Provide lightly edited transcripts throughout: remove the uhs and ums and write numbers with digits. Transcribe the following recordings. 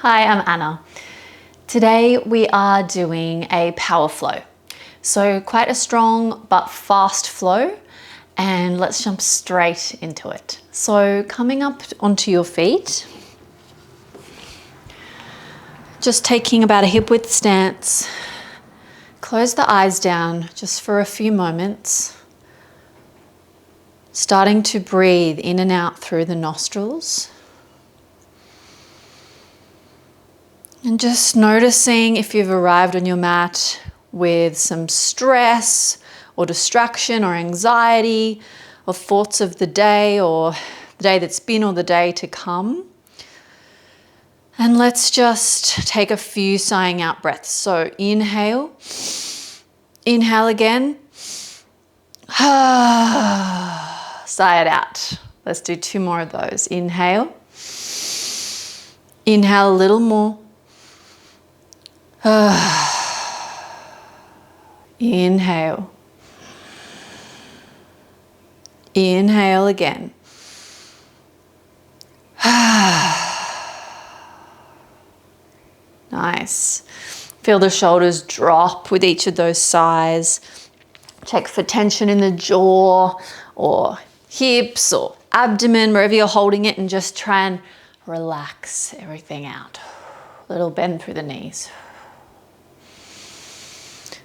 Hi, I'm Anna. Today we are doing a power flow. So quite a strong but fast flow, and let's jump straight into it. So coming up onto your feet, just taking about a hip width stance, close the eyes down just for a few moments, starting to breathe in and out through the nostrils. And just noticing if you've arrived on your mat with some stress or distraction or anxiety or thoughts of the day or the day that's been or the day to come. And let's just take a few sighing out breaths. So inhale again. Sigh it out. Let's do 2 more of those. Inhale a little more. Inhale again. Nice. Feel the shoulders drop with each of those sighs. Check for tension in the jaw or hips or abdomen, wherever you're holding it, and just try and relax everything out. Little bend through the knees.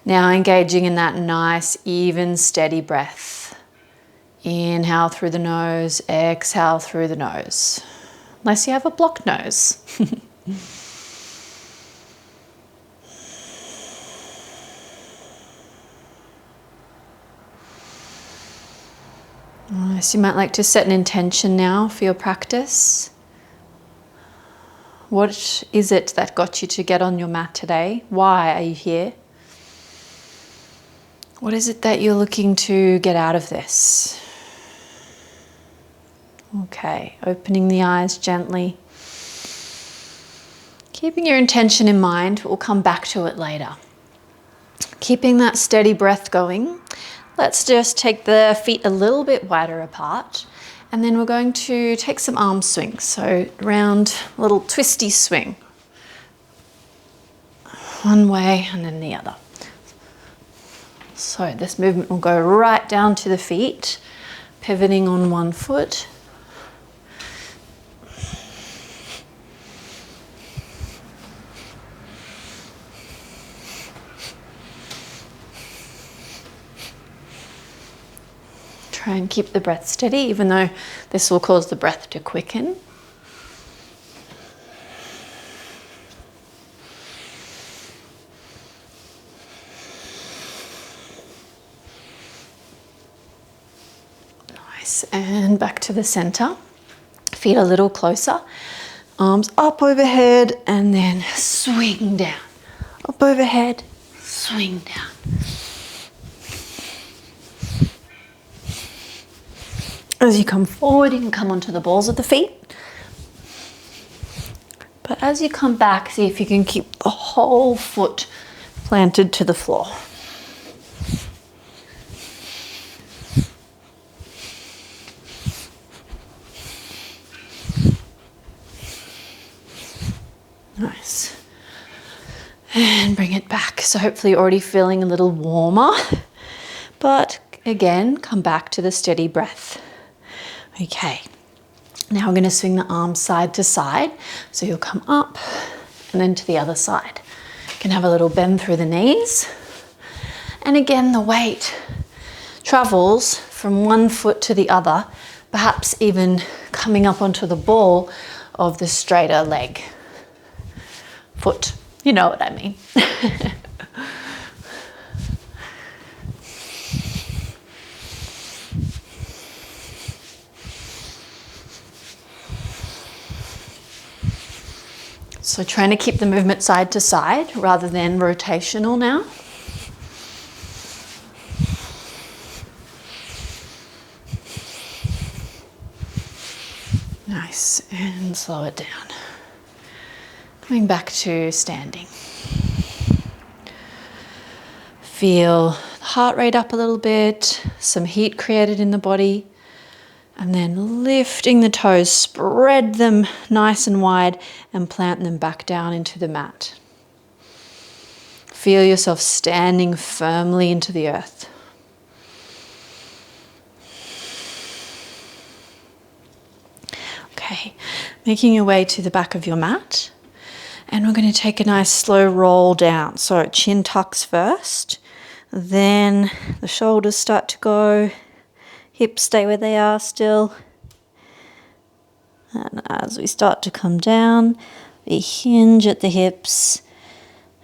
Now engaging in that nice, even, steady breath. Inhale through the nose, exhale through the nose. Unless you have a blocked nose. So you might like to set an intention now for your practice. What is it that got you to get on your mat today? Why are you here? What is it that you're looking to get out of this? Okay, opening the eyes gently. Keeping your intention in mind, we'll come back to it later. Keeping that steady breath going, let's just take the feet a little bit wider apart, and then we're going to take some arm swings. So round, little twisty swing. One way and then the other. So this movement will go right down to the feet, pivoting on one foot. Try and keep the breath steady, even though this will cause the breath to quicken. And back to the center. Feet a little closer. Arms up overhead and then swing down. Up overhead, swing down. As you come forward, you can come onto the balls of the feet. But as you come back, see if you can keep the whole foot planted to the floor. Nice. And bring it back. So hopefully you're already feeling a little warmer. But again, come back to the steady breath. Okay. Now we're going to swing the arms side to side. So you'll come up and then to the other side. You can have a little bend through the knees. And again, the weight travels from one foot to the other, perhaps even coming up onto the ball of the straighter leg. Foot, you know what I mean. So trying to keep the movement side to side rather than rotational now. Nice, and slow it down. Coming back to standing. Feel the heart rate up a little bit, some heat created in the body, And then lifting the toes, spread them nice and wide and plant them back down into the mat. Feel yourself standing firmly into the earth. Okay, making your way to the back of your mat. And we're going to take a nice slow roll down. So chin tucks first, then the shoulders start to go, hips stay where they are still. And as we start to come down, we hinge at the hips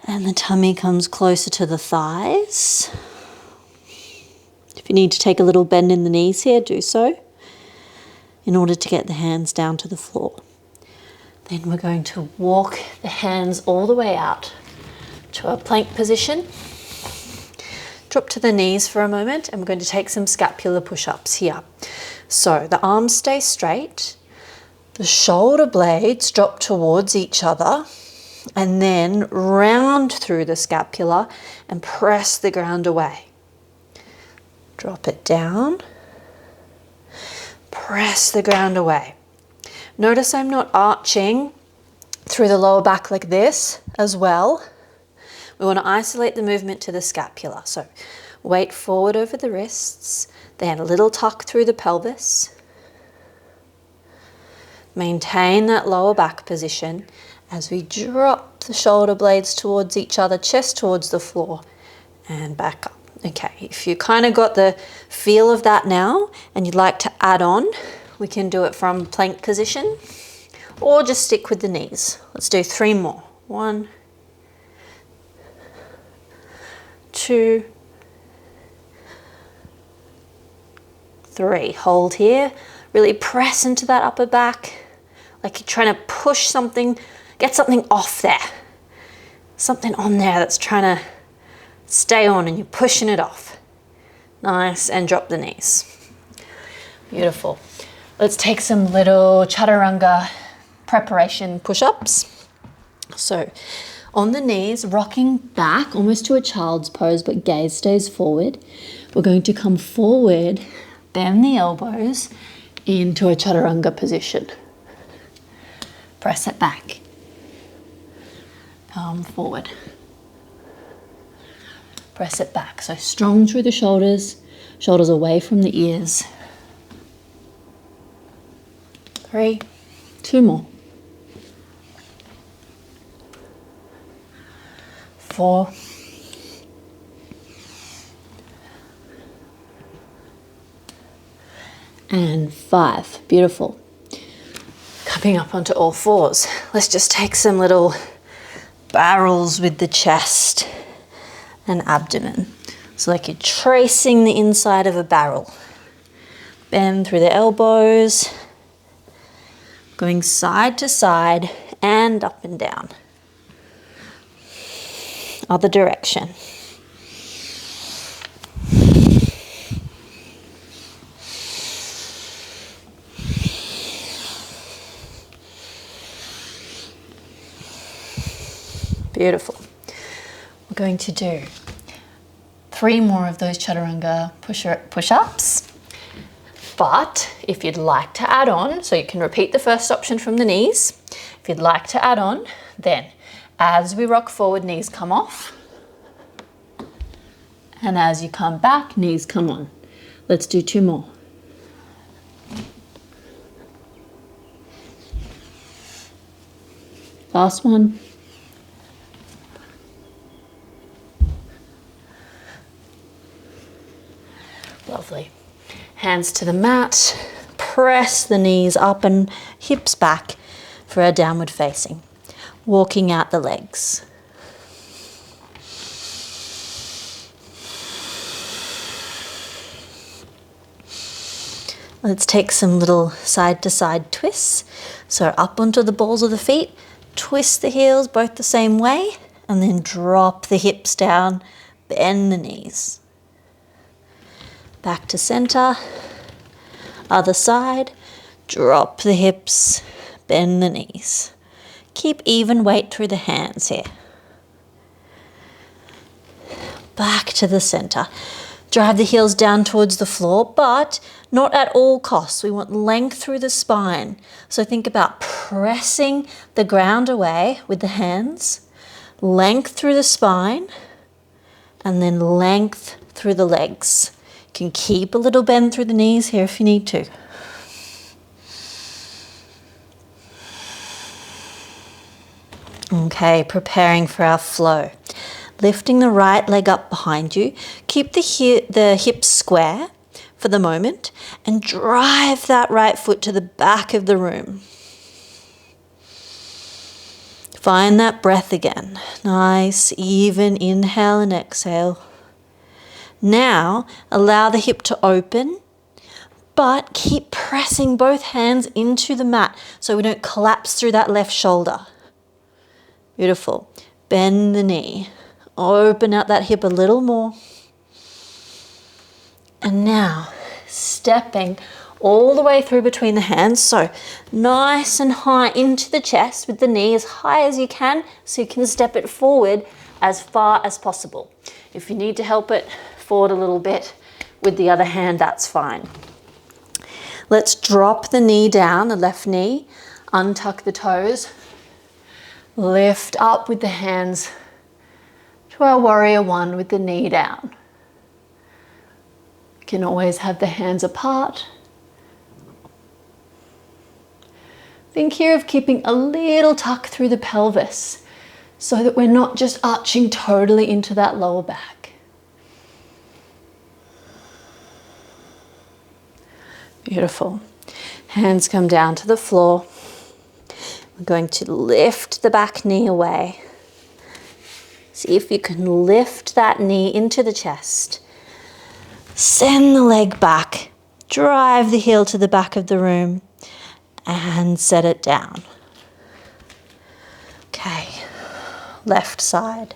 and the tummy comes closer to the thighs. If you need to take a little bend in the knees here, do so in order to get the hands down to the floor. Then we're going to walk the hands all the way out to a plank position. Drop to the knees for a moment and we're going to take some scapular push-ups here. So the arms stay straight, the shoulder blades drop towards each other and then round through the scapula and press the ground away. Drop it down, press the ground away. Notice I'm not arching through the lower back like this as well. We want to isolate the movement to the scapula. So weight forward over the wrists, then a little tuck through the pelvis. Maintain that lower back position as we drop the shoulder blades towards each other, chest towards the floor, and back up. Okay, if you kind of got the feel of that now and you'd like to add on, we can do it from plank position or just stick with the knees. Let's do 3 more. 1, 2, 3. Hold here. Really press into that upper back like you're trying to push something, get something off there. Something on there that's trying to stay on and you're pushing it off. Nice, and drop the knees. Beautiful. Let's take some little chaturanga preparation push-ups. So on the knees, rocking back almost to a child's pose, but gaze stays forward. We're going to come forward, bend the elbows into a chaturanga position. Press it back. Palm forward. Press it back. So strong through the shoulders, shoulders away from the ears. 3, 2 more. 4. And 5. Beautiful. Coming up onto all fours. Let's just take some little barrels with the chest and abdomen. So like you're tracing the inside of a barrel. Bend through the elbows. Going side to side and up and down. Other direction. Beautiful. We're going to do 3 more of those chaturanga push-ups. But if you'd like to add on, so you can repeat the first option from the knees. If you'd like to add on, then as we rock forward, knees come off. And as you come back, knees come on. Let's do 2 more. Last one. Lovely. Hands to the mat. Press the knees up and hips back for a downward facing. Walking out the legs. Let's take some little side to side twists. So up onto the balls of the feet, twist the heels both the same way, and then drop the hips down, bend the knees. Back to center, other side, drop the hips, bend the knees. Keep even weight through the hands here. Back to the center. Drive the heels down towards the floor, but not at all costs. We want length through the spine. So think about pressing the ground away with the hands, length through the spine, and then length through the legs. You can keep a little bend through the knees here if you need to. Okay, preparing for our flow. Lifting the right leg up behind you. Keep the hips square for the moment and drive that right foot to the back of the room. Find that breath again. Nice, even inhale and exhale. Now, allow the hip to open, but keep pressing both hands into the mat so we don't collapse through that left shoulder. Beautiful. Bend the knee. Open out that hip a little more. And now, stepping all the way through between the hands. So nice and high into the chest with the knee as high as you can so you can step it forward as far as possible. If you need to help it forward a little bit with the other hand, that's fine. Let's drop the knee down, the left knee, untuck the toes, lift up with the hands to our warrior one with the knee down. You can always have the hands apart. Think here of keeping a little tuck through the pelvis so that we're not just arching totally into that lower back. Beautiful. Hands come down to the floor. We're going to lift the back knee away. See if you can lift that knee into the chest. Send the leg back. Drive the heel to the back of the room and set it down. Okay, left side.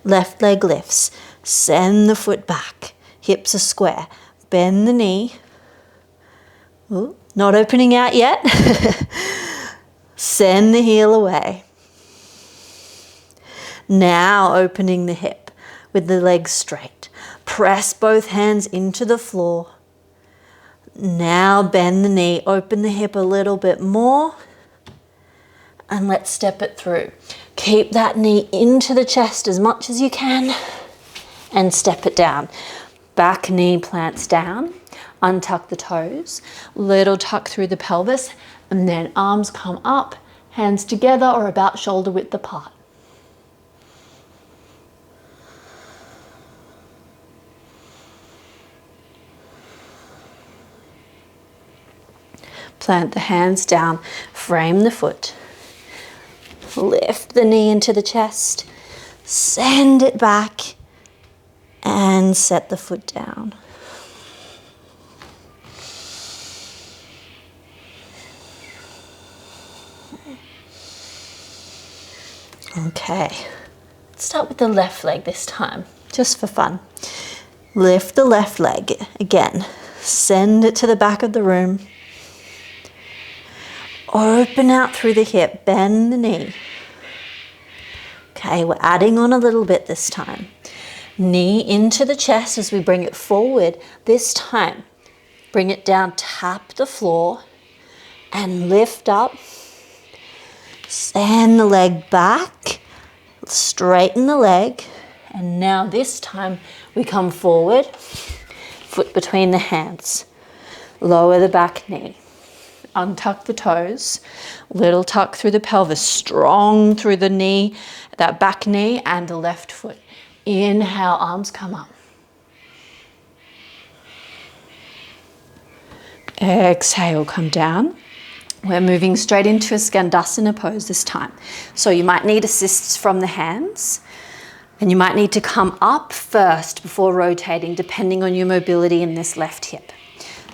Left leg lifts. Send the foot back. Hips are square. Bend the knee. Ooh, not opening out yet. Send the heel away. Now opening the hip with the legs straight. Press both hands into the floor. Now bend the knee, open the hip a little bit more, and let's step it through. Keep that knee into the chest as much as you can and step it down. Back knee plants down, untuck the toes, little tuck through the pelvis, and then arms come up, hands together or about shoulder width apart. Plant the hands down, frame the foot. Lift the knee into the chest, send it back, and set the foot down. Okay, let's start with the left leg this time, just for fun. Lift the left leg again, send it to the back of the room. Open out through the hip, bend the knee. Okay, we're adding on a little bit this time. Knee into the chest as we bring it forward. This time, bring it down, tap the floor, and lift up. Send the leg back, straighten the leg, and now this time we come forward, foot between the hands. Lower the back knee. Untuck the toes, little tuck through the pelvis, strong through the knee, that back knee and the left foot. Inhale, arms come up. Exhale, come down. We're moving straight into a Skandasana pose this time. So you might need assists from the hands and you might need to come up first before rotating, depending on your mobility in this left hip.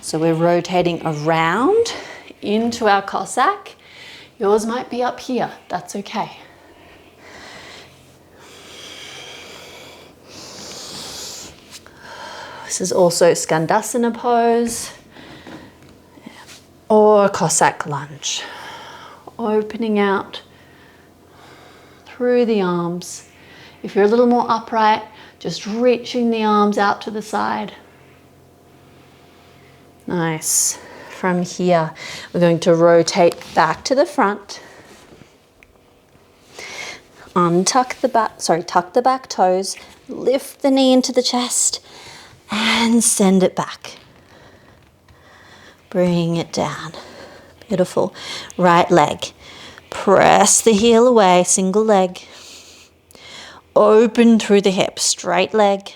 So we're rotating around into our Cossack. Yours might be up here, that's okay. This is also Skandasana pose or Cossack Lunge. Opening out through the arms. If you're a little more upright, Just reaching the arms out to the side. Nice. From here, we're going to rotate back to the front. Tuck the back toes, lift the knee into the chest and send it back. Bring it down. Beautiful. Right leg. Press the heel away, single leg. Open through the hip, straight leg.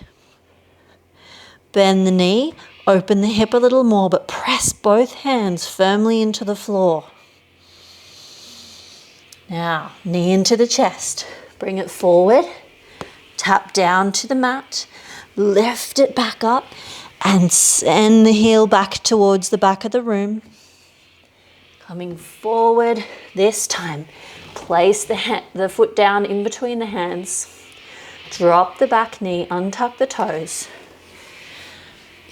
Bend the knee, open the hip a little more, but press both hands firmly into the floor. Now, knee into the chest. Bring it forward. Tap down to the mat. Lift it back up and send the heel back towards the back of the room. Coming forward this time. Place the foot down in between the hands. Drop the back knee, untuck the toes.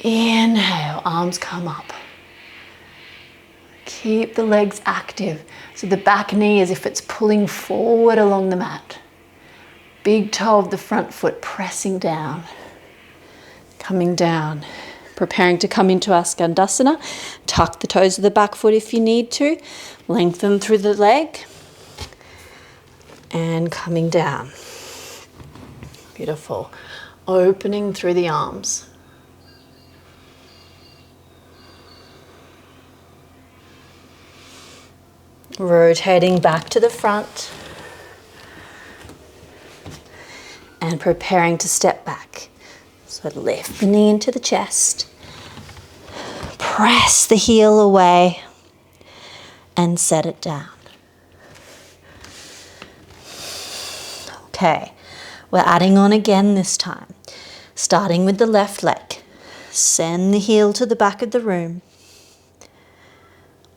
Inhale, arms come up. Keep the legs active. So the back knee as if it's pulling forward along the mat. Big toe of the front foot pressing down. Coming down. Preparing to come into our Skandasana. Tuck the toes of the back foot if you need to. Lengthen through the leg. And coming down. Beautiful. Opening through the arms. Rotating back to the front. And preparing to step back. So lift the knee into the chest. Press the heel away. And set it down. Okay. We're adding on again this time, starting with the left leg. Send the heel to the back of the room.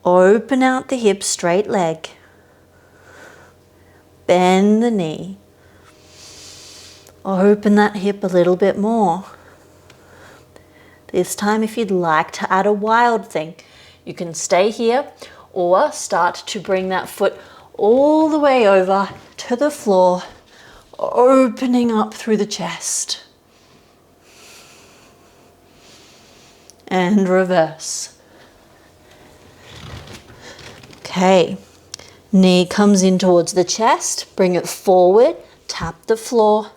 Open out the hip, straight leg. Bend the knee. Open that hip a little bit more. This time, if you'd like to add a wild thing, you can stay here or start to bring that foot all the way over to the floor. Opening up through the chest. And reverse. Okay. Knee comes in towards the chest. Bring it forward. Tap the floor.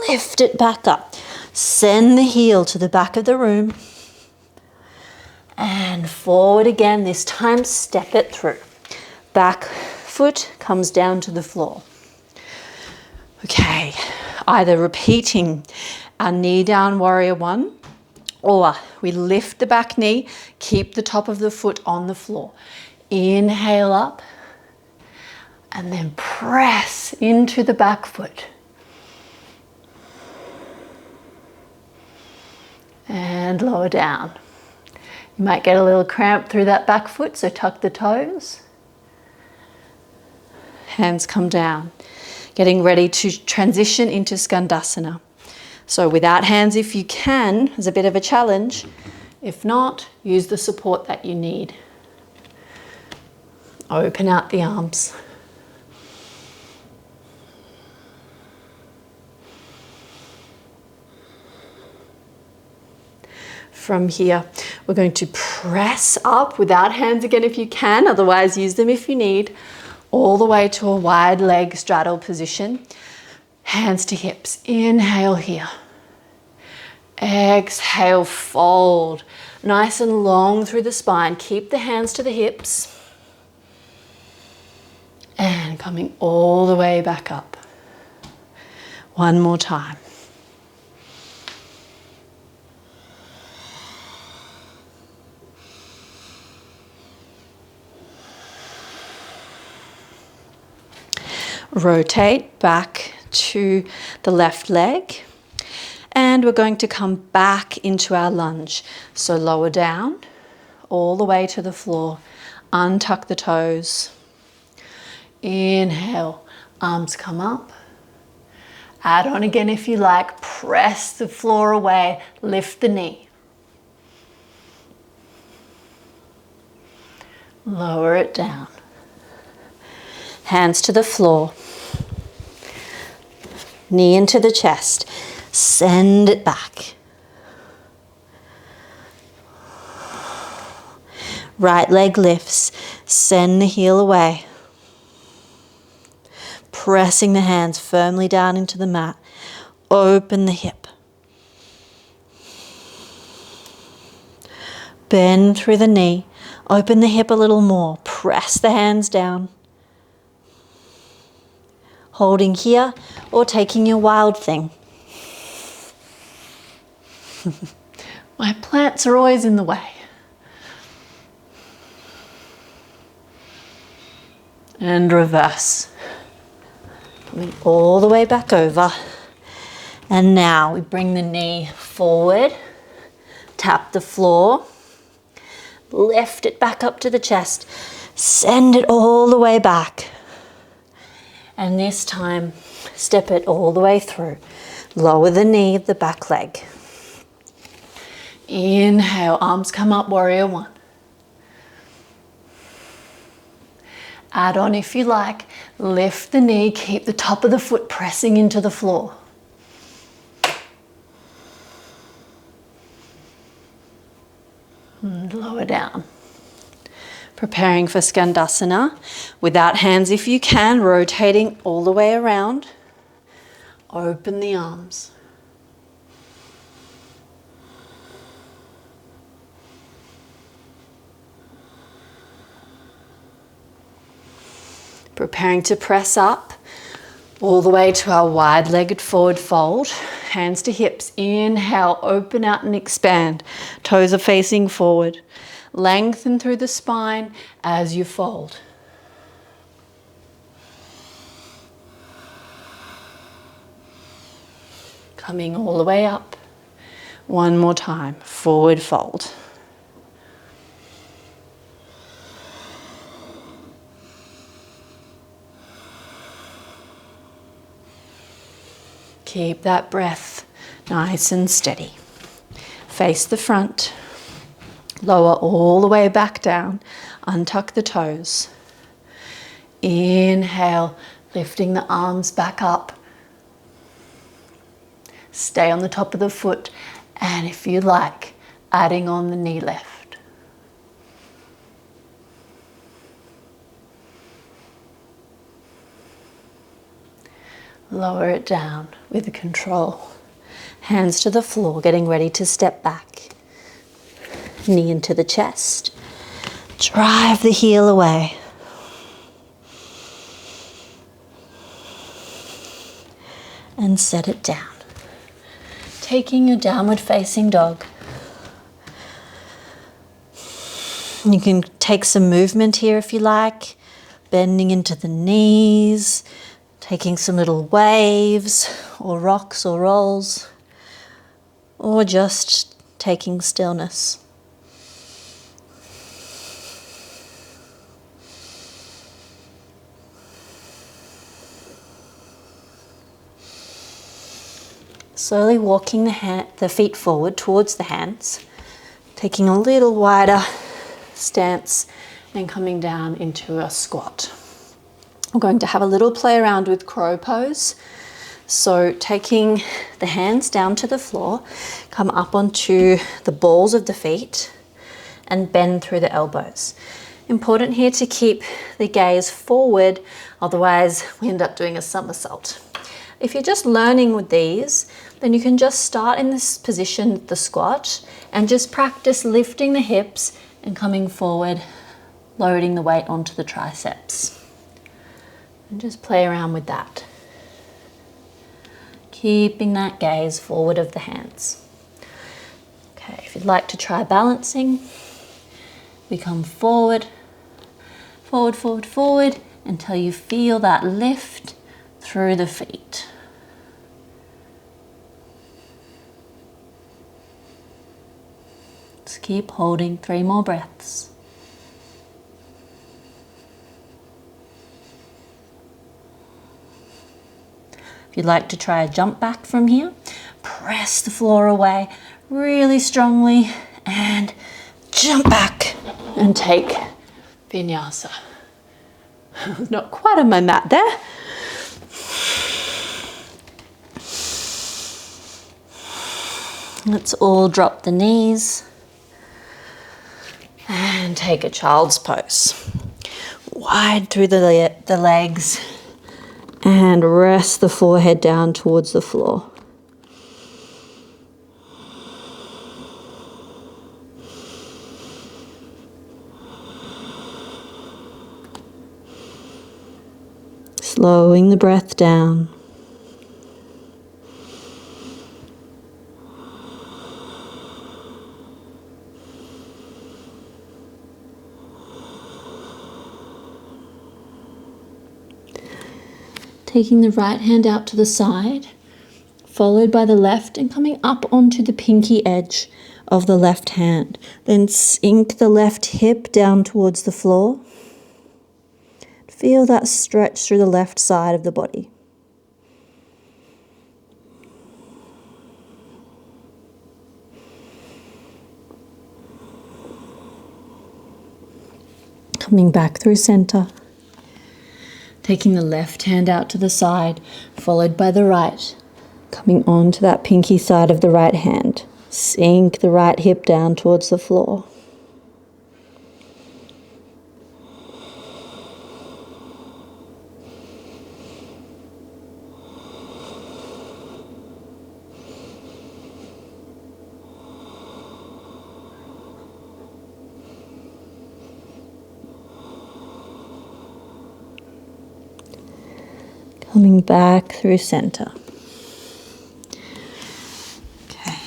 Lift it back up. Send the heel to the back of the room. And forward again. This time step it through. Back foot comes down to the floor. Okay, either repeating our knee down warrior one, or we lift the back knee, keep the top of the foot on the floor. Inhale up, and then press into the back foot. And lower down. You might get a little cramp through that back foot, so tuck the toes. Hands come down. Getting ready to transition into Skandasana. So without hands if you can, is a bit of a challenge. If not, use the support that you need. Open out the arms. From here, we're going to press up without hands again if you can, otherwise use them if you need. All the way to a wide leg straddle position. Hands to hips. Inhale here. Exhale, fold. Nice and long through the spine. Keep the hands to the hips. And coming all the way back up. One more time. Rotate back to the left leg, and we're going to come back into our lunge. So lower down, all the way to the floor. Untuck the toes. Inhale, arms come up. Add on again if you like. Press the floor away, lift the knee. Lower it down. Hands to the floor. Knee into the chest. Send it back. Right leg lifts. Send the heel away. Pressing the hands firmly down into the mat. Open the hip. Bend through the knee. Open the hip a little more. Press the hands down. Holding here or taking your wild thing. My plants are always in the way. And reverse. Coming all the way back over. And now we bring the knee forward. Tap the floor. Lift it back up to the chest. Send it all the way back. And this time, step it all the way through. Lower the knee of the back leg. Inhale, arms come up, warrior one. Add on if you like. Lift the knee, keep the top of the foot pressing into the floor. And lower down. Preparing for Skandasana. Without hands if you can, rotating all the way around. Open the arms. Preparing to press up all the way to our wide-legged forward fold. Hands to hips. Inhale, open out and expand. Toes are facing forward. Lengthen through the spine as you fold. Coming all the way up. One more time. Forward fold. Keep that breath nice and steady. Face the front. Lower all the way back down. Untuck the toes. Inhale, lifting the arms back up. Stay on the top of the foot. And if you like, adding on the knee lift. Lower it down with control. Hands to the floor, getting ready to step back. Knee into the chest. Drive the heel away. And set it down. Taking your downward facing dog. You can take some movement here if you like. Bending into the knees. Taking some little waves or rocks or rolls. Or just taking stillness. Slowly walking the feet forward towards the hands, taking a little wider stance and coming down into a squat. We're going to have a little play around with crow pose. So taking the hands down to the floor, come up onto the balls of the feet and bend through the elbows. Important here to keep the gaze forward, otherwise we end up doing a somersault. If you're just learning with these, then you can just start in this position, the squat, and just practice lifting the hips and coming forward, loading the weight onto the triceps. And just play around with that. Keeping that gaze forward of the hands. Okay, if you'd like to try balancing, we come forward, forward, forward, forward, until you feel that lift through the feet. Just keep holding 3 more breaths. If you'd like to try a jump back from here, press the floor away really strongly and jump back and take vinyasa. Not quite on my mat there. Let's all drop the knees and take a child's pose. Wide through the legs and rest the forehead down towards the floor. Slowing the breath down. Taking the right hand out to the side, followed by the left and coming up onto the pinky edge of the left hand. Then sink the left hip down towards the floor. Feel that stretch through the left side of the body. Coming back through center. Taking the left hand out to the side, followed by the right. Coming onto that pinky side of the right hand. Sink the right hip down towards the floor. Coming back through center. Okay.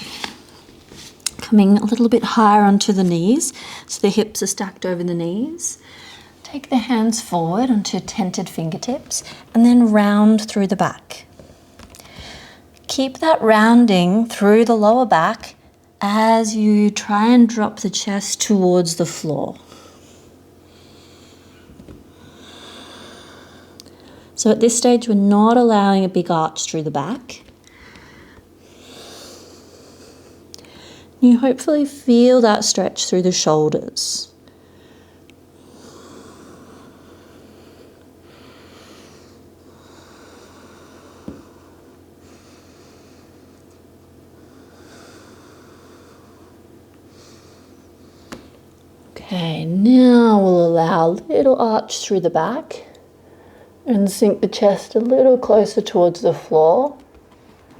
Coming a little bit higher onto the knees, so the hips are stacked over the knees. Take the hands forward onto tented fingertips and then round through the back. Keep that rounding through the lower back as you try and drop the chest towards the floor. So at this stage, we're not allowing a big arch through the back. You hopefully feel that stretch through the shoulders. Okay, now we'll allow a little arch through the back. And sink the chest a little closer towards the floor.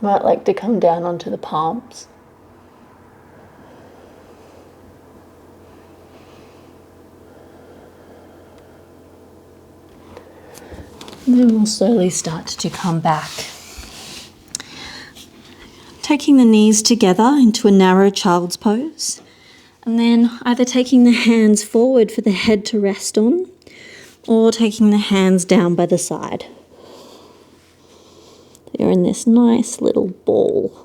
Might like to come down onto the palms. And then we'll slowly start to come back. Taking the knees together into a narrow child's pose. And then either taking the hands forward for the head to rest on, or taking the hands down by the side. You're in this nice little ball.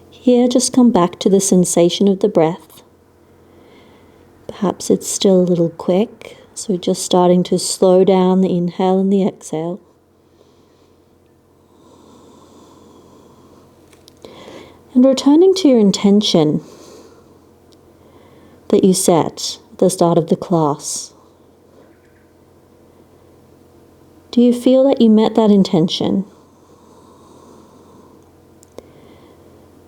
Here, just come back to the sensation of the breath. Perhaps it's still a little quick, so just starting to slow down the inhale and the exhale. And returning to your intention that you set at the start of the class. Do you feel that you met that intention?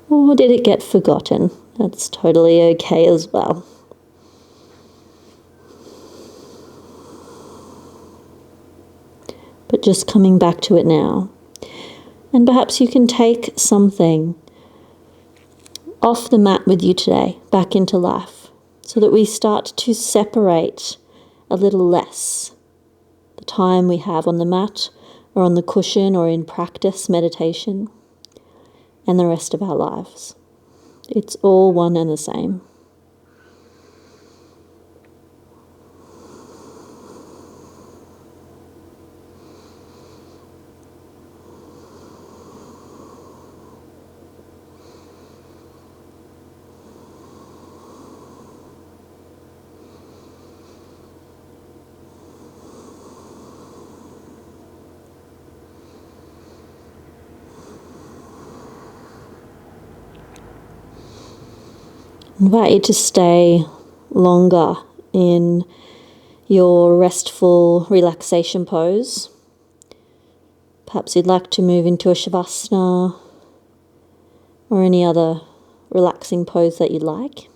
Or did it get forgotten? That's totally okay as well. But just coming back to it now. And perhaps you can take something off the mat with you today, back into life, so that we start to separate a little less the time we have on the mat or on the cushion or in practice meditation and the rest of our lives. It's all one and the same. I invite you to stay longer in your restful relaxation pose Perhaps you'd like to move into a Shavasana or any other relaxing pose that you'd like.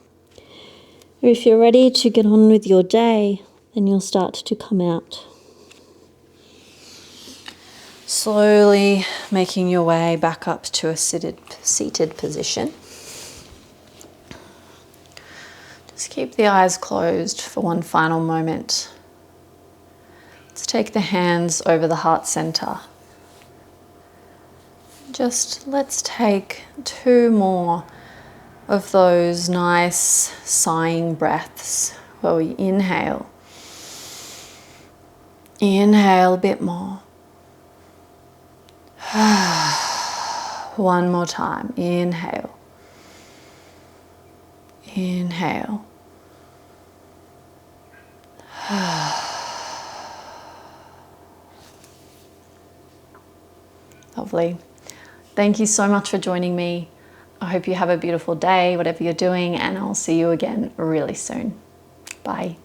Or if you're ready to get on with your day, then you'll start to come out. Slowly making your way back up to a seated position. Just keep the eyes closed for one final moment. Let's take the hands over the heart center. Just let's take 2 more of those nice sighing breaths where we inhale. Inhale a bit more. One more time. Inhale. Inhale. Lovely. Thank you so much for joining me. I hope you have a beautiful day, whatever you're doing, and I'll see you again really soon. Bye.